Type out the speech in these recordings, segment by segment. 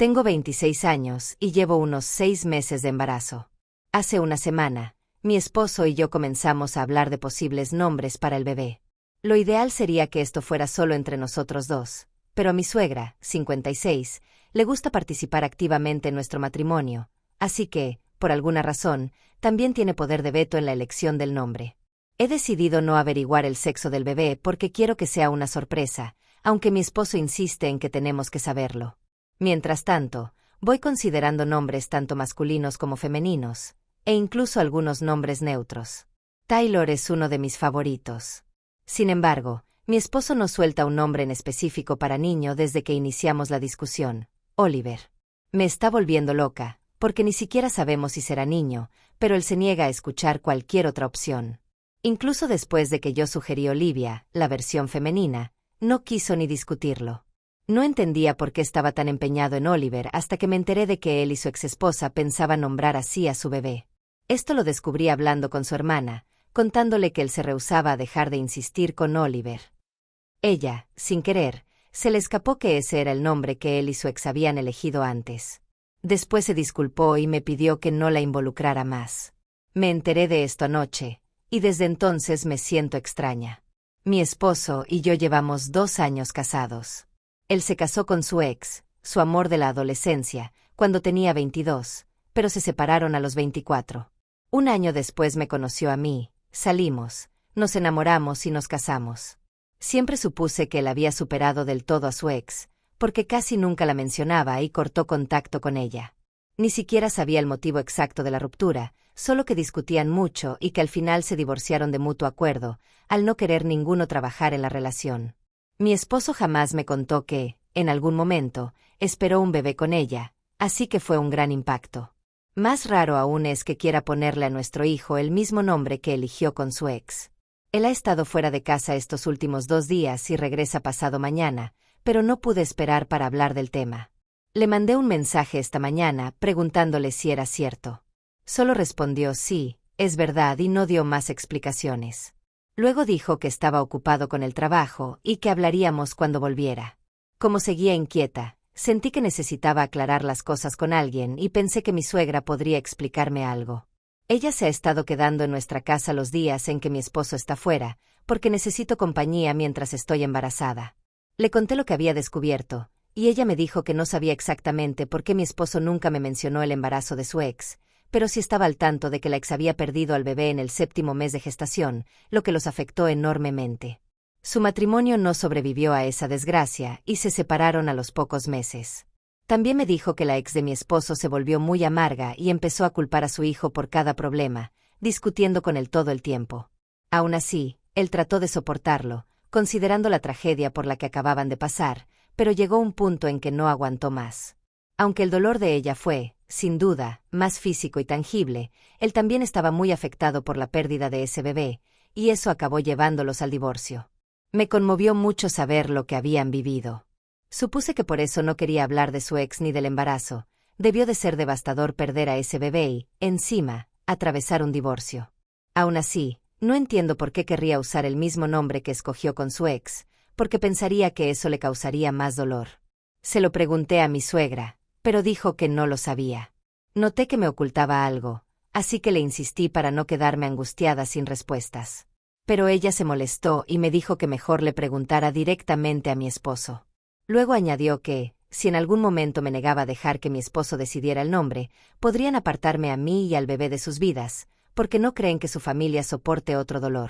Tengo 26 años y llevo unos 6 meses de embarazo. Hace una semana, mi esposo y yo comenzamos a hablar de posibles nombres para el bebé. Lo ideal sería que esto fuera solo entre nosotros dos, pero a mi suegra, 56, le gusta participar activamente en nuestro matrimonio, así que, por alguna razón, también tiene poder de veto en la elección del nombre. He decidido no averiguar el sexo del bebé porque quiero que sea una sorpresa, aunque mi esposo insiste en que tenemos que saberlo. Mientras tanto, voy considerando nombres tanto masculinos como femeninos, e incluso algunos nombres neutros. Taylor es uno de mis favoritos. Sin embargo, mi esposo no suelta un nombre en específico para niño desde que iniciamos la discusión: Oliver. Me está volviendo loca, porque ni siquiera sabemos si será niño, pero él se niega a escuchar cualquier otra opción. Incluso después de que yo sugerí Olivia, la versión femenina, no quiso ni discutirlo. No entendía por qué estaba tan empeñado en Oliver hasta que me enteré de que él y su exesposa pensaban nombrar así a su bebé. Esto lo descubrí hablando con su hermana, contándole que él se rehusaba a dejar de insistir con Oliver. Ella, sin querer, se le escapó que ese era el nombre que él y su ex habían elegido antes. Después se disculpó y me pidió que no la involucrara más. Me enteré de esto anoche, y desde entonces me siento extraña. Mi esposo y yo llevamos 2 años casados. Él se casó con su ex, su amor de la adolescencia, cuando tenía 22, pero se separaron a los 24. Un año después me conoció a mí, salimos, nos enamoramos y nos casamos. Siempre supuse que él había superado del todo a su ex, porque casi nunca la mencionaba y cortó contacto con ella. Ni siquiera sabía el motivo exacto de la ruptura, solo que discutían mucho y que al final se divorciaron de mutuo acuerdo, al no querer ninguno trabajar en la relación. Mi esposo jamás me contó que, en algún momento, esperó un bebé con ella, así que fue un gran impacto. Más raro aún es que quiera ponerle a nuestro hijo el mismo nombre que eligió con su ex. Él ha estado fuera de casa estos últimos 2 días y regresa pasado mañana, pero no pude esperar para hablar del tema. Le mandé un mensaje esta mañana preguntándole si era cierto. Solo respondió sí, es verdad, y no dio más explicaciones. Luego dijo que estaba ocupado con el trabajo y que hablaríamos cuando volviera. Como seguía inquieta, sentí que necesitaba aclarar las cosas con alguien y pensé que mi suegra podría explicarme algo. Ella se ha estado quedando en nuestra casa los días en que mi esposo está fuera, porque necesito compañía mientras estoy embarazada. Le conté lo que había descubierto, y ella me dijo que no sabía exactamente por qué mi esposo nunca me mencionó el embarazo de su ex, pero sí estaba al tanto de que la ex había perdido al bebé en el 7º mes de gestación, lo que los afectó enormemente. Su matrimonio no sobrevivió a esa desgracia y se separaron a los pocos meses. También me dijo que la ex de mi esposo se volvió muy amarga y empezó a culpar a su hijo por cada problema, discutiendo con él todo el tiempo. Aún así, él trató de soportarlo, considerando la tragedia por la que acababan de pasar, pero llegó un punto en que no aguantó más. Aunque el dolor de ella fue, sin duda, más físico y tangible, él también estaba muy afectado por la pérdida de ese bebé, y eso acabó llevándolos al divorcio. Me conmovió mucho saber lo que habían vivido. Supuse que por eso no quería hablar de su ex ni del embarazo. Debió de ser devastador perder a ese bebé y, encima, atravesar un divorcio. Aún así, no entiendo por qué querría usar el mismo nombre que escogió con su ex, porque pensaría que eso le causaría más dolor. Se lo pregunté a mi suegra, pero dijo que no lo sabía. Noté que me ocultaba algo, así que le insistí para no quedarme angustiada sin respuestas. Pero ella se molestó y me dijo que mejor le preguntara directamente a mi esposo. Luego añadió que, si en algún momento me negaba a dejar que mi esposo decidiera el nombre, podrían apartarme a mí y al bebé de sus vidas, porque no creen que su familia soporte otro dolor.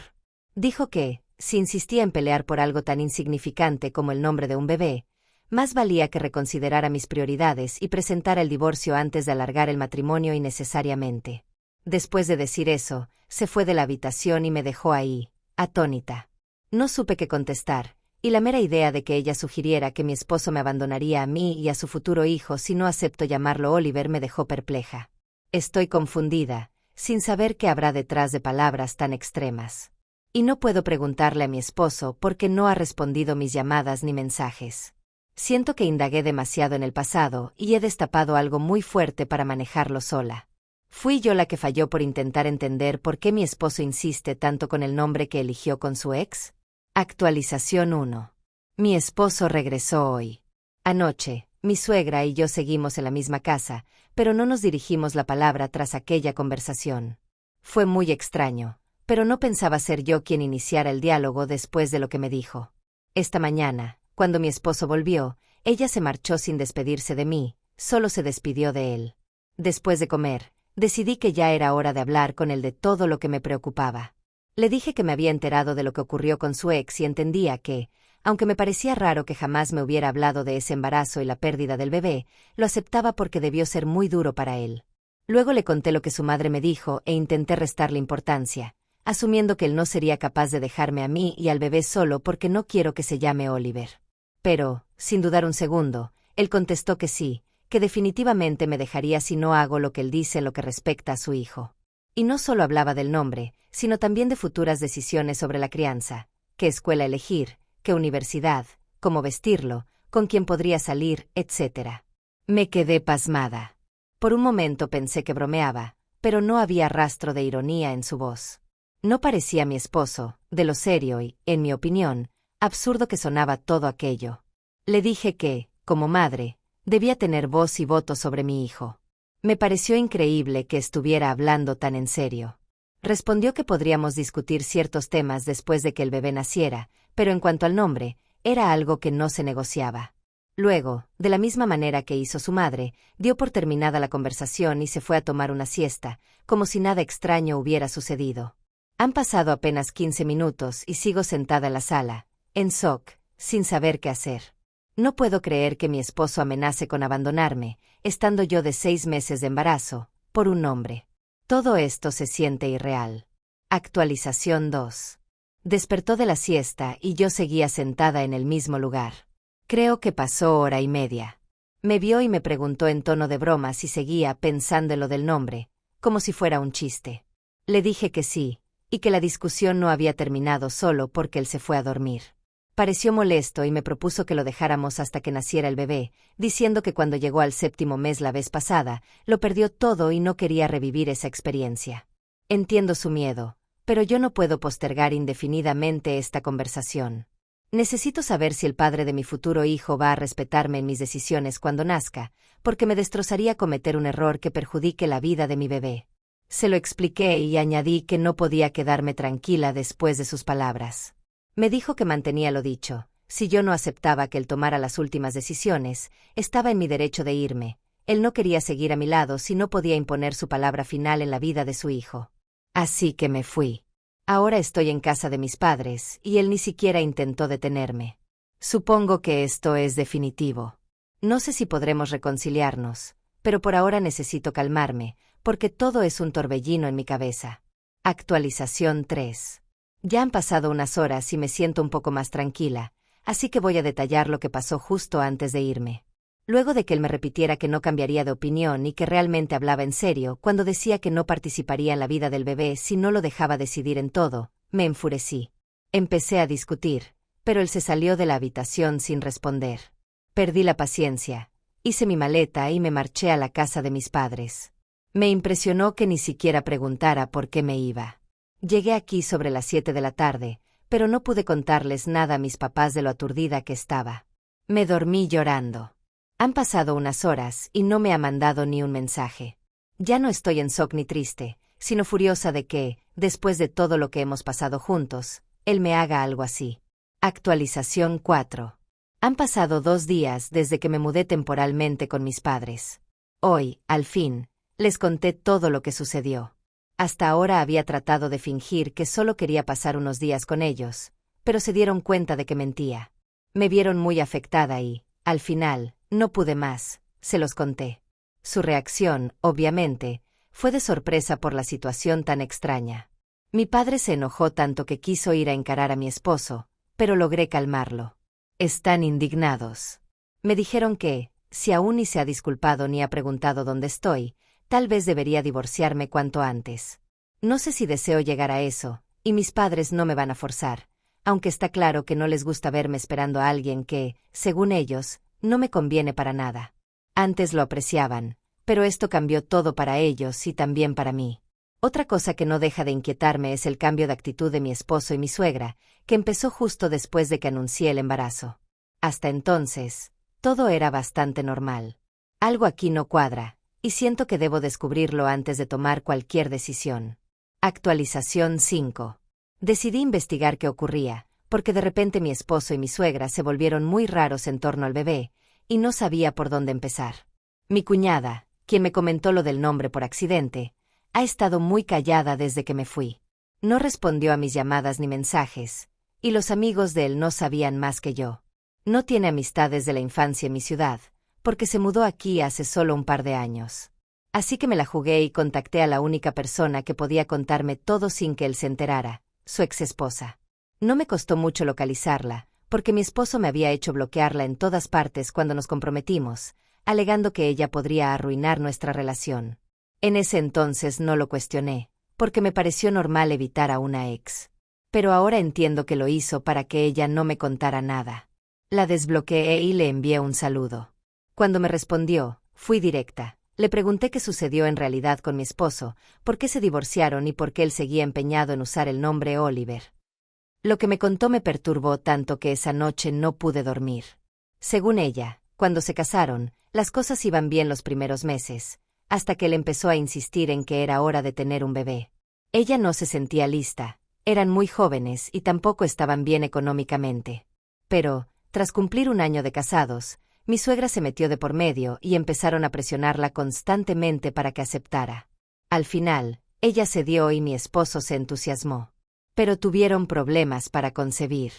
Dijo que, si insistía en pelear por algo tan insignificante como el nombre de un bebé, más valía que reconsiderara mis prioridades y presentara el divorcio antes de alargar el matrimonio innecesariamente. Después de decir eso, se fue de la habitación y me dejó ahí, atónita. No supe qué contestar, y la mera idea de que ella sugiriera que mi esposo me abandonaría a mí y a su futuro hijo si no acepto llamarlo Oliver me dejó perpleja. Estoy confundida, sin saber qué habrá detrás de palabras tan extremas. Y no puedo preguntarle a mi esposo porque no ha respondido mis llamadas ni mensajes. Siento que indagué demasiado en el pasado y he destapado algo muy fuerte para manejarlo sola. ¿Fui yo la que falló por intentar entender por qué mi esposo insiste tanto con el nombre que eligió con su ex? Actualización 1. Mi esposo regresó hoy. Anoche, Mi suegra y yo seguimos en la misma casa, pero no nos dirigimos la palabra tras aquella conversación. Fue muy extraño, pero no pensaba ser yo quien iniciara el diálogo después de lo que me dijo. Esta mañana, cuando mi esposo volvió, ella se marchó sin despedirse de mí, solo se despidió de él. Después de comer, decidí que ya era hora de hablar con él de todo lo que me preocupaba. Le dije que me había enterado de lo que ocurrió con su ex y entendía que, aunque me parecía raro que jamás me hubiera hablado de ese embarazo y la pérdida del bebé, lo aceptaba porque debió ser muy duro para él. Luego le conté lo que su madre me dijo e intenté restarle importancia, asumiendo que él no sería capaz de dejarme a mí y al bebé solo porque no quiero que se llame Oliver. Pero, sin dudar un segundo, él contestó que sí, que definitivamente me dejaría si no hago lo que él dice en lo que respecta a su hijo. Y no solo hablaba del nombre, sino también de futuras decisiones sobre la crianza, qué escuela elegir, qué universidad, cómo vestirlo, con quién podría salir, etc. Me quedé pasmada. Por un momento pensé que bromeaba, pero no había rastro de ironía en su voz. No parecía mi esposo, de lo serio y, en mi opinión, absurdo que sonaba todo aquello. Le dije que, como madre, debía tener voz y voto sobre mi hijo. Me pareció increíble que estuviera hablando tan en serio. Respondió que podríamos discutir ciertos temas después de que el bebé naciera, pero en cuanto al nombre, era algo que no se negociaba. Luego, de la misma manera que hizo su madre, dio por terminada la conversación y se fue a tomar una siesta, como si nada extraño hubiera sucedido. Han pasado apenas 15 minutos y sigo sentada en la sala, en shock, sin saber qué hacer. No puedo creer que mi esposo amenace con abandonarme, estando yo de 6 meses de embarazo, por un hombre. Todo esto se siente irreal. Actualización 2. Despertó de la siesta y yo seguía sentada en el mismo lugar. Creo que pasó hora y media. Me vio y me preguntó en tono de broma si seguía pensando en lo del nombre, como si fuera un chiste. Le dije que sí, y que la discusión no había terminado solo porque él se fue a dormir. Pareció molesto y me propuso que lo dejáramos hasta que naciera el bebé, diciendo que cuando llegó al 7º mes la vez pasada, lo perdió todo y no quería revivir esa experiencia. Entiendo su miedo, pero yo no puedo postergar indefinidamente esta conversación. Necesito saber si el padre de mi futuro hijo va a respetarme en mis decisiones cuando nazca, porque me destrozaría cometer un error que perjudique la vida de mi bebé. Se lo expliqué y añadí que no podía quedarme tranquila después de sus palabras. Me dijo que mantenía lo dicho, si yo no aceptaba que él tomara las últimas decisiones, estaba en mi derecho de irme. Él no quería seguir a mi lado si no podía imponer su palabra final en la vida de su hijo. Así que me fui. Ahora estoy en casa de mis padres, y él ni siquiera intentó detenerme. Supongo que esto es definitivo. No sé si podremos reconciliarnos, pero por ahora necesito calmarme, porque todo es un torbellino en mi cabeza. Actualización 3. Ya han pasado unas horas y me siento un poco más tranquila, así que voy a detallar lo que pasó justo antes de irme. Luego de que él me repitiera que no cambiaría de opinión y que realmente hablaba en serio cuando decía que no participaría en la vida del bebé si no lo dejaba decidir en todo, me enfurecí. Empecé a discutir, pero él se salió de la habitación sin responder. Perdí la paciencia, hice mi maleta y me marché a la casa de mis padres. Me impresionó que ni siquiera preguntara por qué me iba. Llegué aquí sobre las 7 de la tarde, pero no pude contarles nada a mis papás de lo aturdida que estaba. Me dormí llorando. Han pasado unas horas y no me ha mandado ni un mensaje. Ya no estoy en shock ni triste, sino furiosa de que, después de todo lo que hemos pasado juntos, él me haga algo así. Actualización 4. Han pasado 2 días desde que me mudé temporalmente con mis padres. Hoy, al fin, les conté todo lo que sucedió. Hasta ahora había tratado de fingir que solo quería pasar unos días con ellos, pero se dieron cuenta de que mentía. Me vieron muy afectada y, al final, no pude más, se los conté. Su reacción, obviamente, fue de sorpresa por la situación tan extraña. Mi padre se enojó tanto que quiso ir a encarar a mi esposo, pero logré calmarlo. Están indignados. Me dijeron que, si aún ni se ha disculpado ni ha preguntado dónde estoy, tal vez debería divorciarme cuanto antes. No sé si deseo llegar a eso, y mis padres no me van a forzar, aunque está claro que no les gusta verme esperando a alguien que, según ellos, no me conviene para nada. Antes lo apreciaban, pero esto cambió todo para ellos y también para mí. Otra cosa que no deja de inquietarme es el cambio de actitud de mi esposo y mi suegra, que empezó justo después de que anuncié el embarazo. Hasta entonces, Todo era bastante normal. Algo aquí no cuadra, y siento que debo descubrirlo antes de tomar cualquier decisión. Actualización 5. Decidí investigar qué ocurría, porque de repente mi esposo y mi suegra se volvieron muy raros en torno al bebé, y no sabía por dónde empezar. Mi cuñada, quien me comentó lo del nombre por accidente, ha estado muy callada desde que me fui. No respondió a mis llamadas ni mensajes, y los amigos de él no sabían más que yo. No tiene amistades de la infancia en mi ciudad, porque se mudó aquí hace solo un par de años. Así que me la jugué y contacté a la única persona que podía contarme todo sin que él se enterara, su exesposa. No me costó mucho localizarla, porque mi esposo me había hecho bloquearla en todas partes cuando nos comprometimos, alegando que ella podría arruinar nuestra relación. En ese entonces no lo cuestioné, porque me pareció normal evitar a una ex. Pero ahora entiendo que lo hizo para que ella no me contara nada. La desbloqueé y le envié un saludo. Cuando me respondió, fui directa. Le pregunté qué sucedió en realidad con mi esposo, por qué se divorciaron y por qué él seguía empeñado en usar el nombre Oliver. Lo que me contó me perturbó tanto que esa noche no pude dormir. Según ella, cuando se casaron, las cosas iban bien los primeros meses, hasta que él empezó a insistir en que era hora de tener un bebé. Ella no se sentía lista, eran muy jóvenes y tampoco estaban bien económicamente. Pero, tras cumplir un año de casados, mi suegra se metió de por medio y empezaron a presionarla constantemente para que aceptara. Al final, ella cedió y mi esposo se entusiasmó. Pero tuvieron problemas para concebir.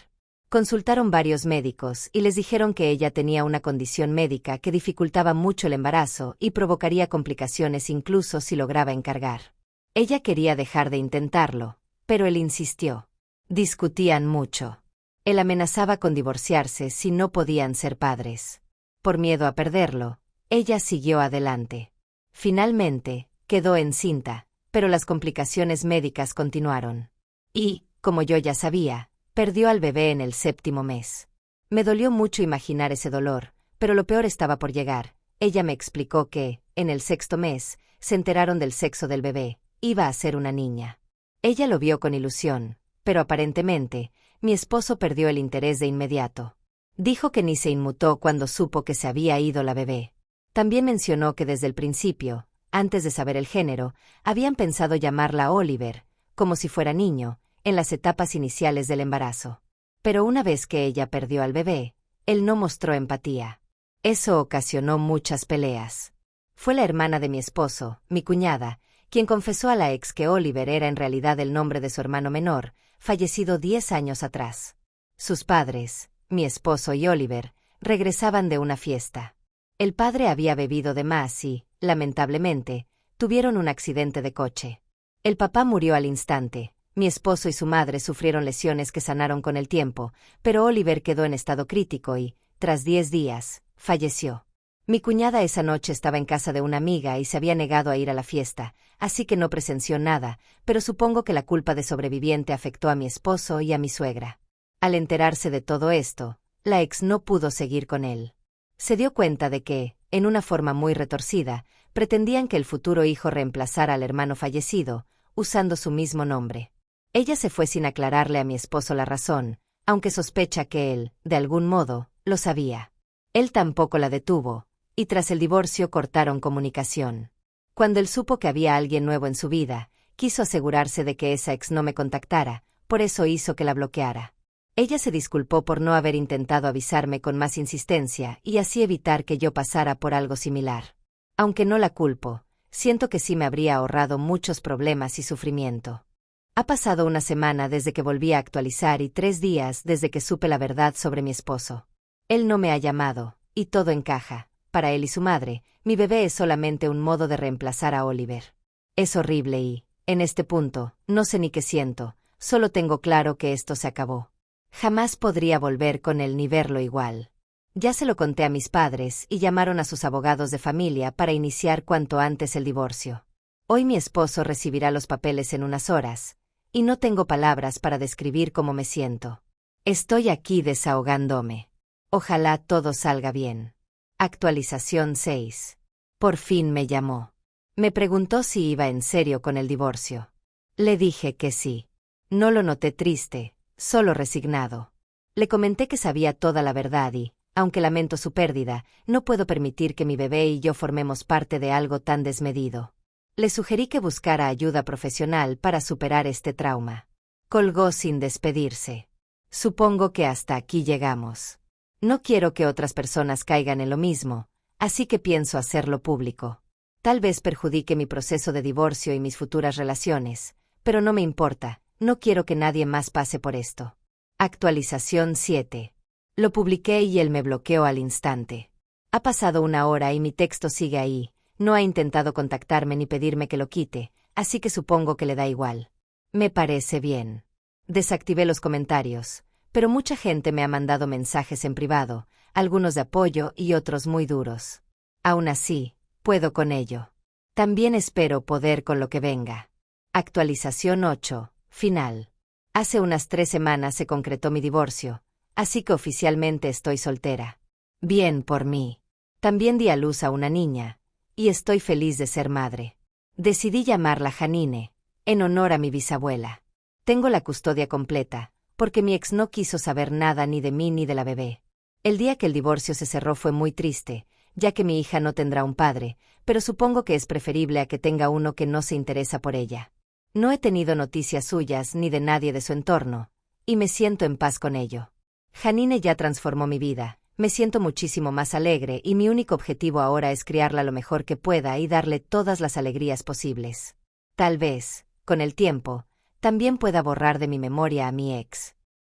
Consultaron varios médicos y les dijeron que ella tenía una condición médica que dificultaba mucho el embarazo y provocaría complicaciones incluso si lograba encargar. Ella quería dejar de intentarlo, pero él insistió. Discutían mucho. Él amenazaba con divorciarse si no podían ser padres. Por miedo a perderlo, ella siguió adelante. Finalmente, quedó encinta, pero las complicaciones médicas continuaron. Y, como yo ya sabía, perdió al bebé en el 7º mes. Me dolió mucho imaginar ese dolor, pero lo peor estaba por llegar. Ella me explicó que, en el 6º mes, se enteraron del sexo del bebé, iba a ser una niña. Ella lo vio con ilusión, pero aparentemente, mi esposo perdió el interés de inmediato. Dijo que ni se inmutó cuando supo que se había ido la bebé. También mencionó que desde el principio, antes de saber el género, habían pensado llamarla Oliver, como si fuera niño, en las etapas iniciales del embarazo. Pero una vez que ella perdió al bebé, él no mostró empatía. Eso ocasionó muchas peleas. Fue la hermana de mi esposo, mi cuñada, quien confesó a la ex que Oliver era en realidad el nombre de su hermano menor, fallecido 10 años atrás. Sus padres, mi esposo y Oliver, regresaban de una fiesta. El padre había bebido de más y, lamentablemente, tuvieron un accidente de coche. El papá murió al instante. Mi esposo y su madre sufrieron lesiones que sanaron con el tiempo, pero Oliver quedó en estado crítico y, tras 10 días, falleció. Mi cuñada esa noche estaba en casa de una amiga y se había negado a ir a la fiesta, así que no presenció nada, pero supongo que la culpa de sobreviviente afectó a mi esposo y a mi suegra. Al enterarse de todo esto, la ex no pudo seguir con él. Se dio cuenta de que, en una forma muy retorcida, pretendían que el futuro hijo reemplazara al hermano fallecido, usando su mismo nombre. Ella se fue sin aclararle a mi esposo la razón, aunque sospecha que él, de algún modo, lo sabía. Él tampoco la detuvo, y tras el divorcio cortaron comunicación. Cuando él supo que había alguien nuevo en su vida, quiso asegurarse de que esa ex no me contactara, por eso hizo que la bloqueara. Ella se disculpó por no haber intentado avisarme con más insistencia y así evitar que yo pasara por algo similar. Aunque no la culpo, siento que sí me habría ahorrado muchos problemas y sufrimiento. Ha pasado una semana desde que volví a actualizar y 3 días desde que supe la verdad sobre mi esposo. Él no me ha llamado, y todo encaja. Para él y su madre, mi bebé es solamente un modo de reemplazar a Oliver. Es horrible y, en este punto, no sé ni qué siento, solo tengo claro que esto se acabó. Jamás podría volver con él ni verlo igual. Ya se lo conté a mis padres y llamaron a sus abogados de familia para iniciar cuanto antes el divorcio. Hoy mi esposo recibirá los papeles en unas horas, y no tengo palabras para describir cómo me siento. Estoy aquí desahogándome. Ojalá todo salga bien. Actualización 6. Por fin me llamó. Me preguntó si iba en serio con el divorcio. Le dije que sí. No lo noté triste, solo resignado. Le comenté que sabía toda la verdad y, Aunque lamento su pérdida, no puedo permitir que mi bebé y yo formemos parte de algo tan desmedido. Le sugerí que buscara ayuda profesional para superar este trauma. Colgó sin despedirse. Supongo que hasta aquí llegamos. No quiero que otras personas caigan en lo mismo, así que pienso hacerlo público. Tal vez perjudique mi proceso de divorcio y mis futuras relaciones, pero no me importa, no quiero que nadie más pase por esto. Actualización 7. Lo publiqué y él me bloqueó al instante. Ha pasado 1 hora y mi texto sigue ahí, no ha intentado contactarme ni pedirme que lo quite, así que supongo que le da igual. Me parece bien. Desactivé los comentarios, pero mucha gente me ha mandado mensajes en privado, algunos de apoyo y otros muy duros. Aún así, puedo con ello. También espero poder con lo que venga. Actualización 8. Final. Hace unas 3 semanas se concretó mi divorcio, así que oficialmente estoy soltera. Bien por mí. También di a luz a una niña, y estoy feliz de ser madre. Decidí llamarla Janine, en honor a mi bisabuela. Tengo la custodia completa, porque mi ex no quiso saber nada ni de mí ni de la bebé. El día que el divorcio se cerró fue muy triste, ya que mi hija no tendrá un padre, pero supongo que es preferible a que tenga uno que no se interesa por ella. No he tenido noticias suyas ni de nadie de su entorno, y me siento en paz con ello. Janine ya transformó mi vida, me siento muchísimo más alegre y mi único objetivo ahora es criarla lo mejor que pueda y darle todas las alegrías posibles. Tal vez, con el tiempo, también pueda borrar de mi memoria a mi ex.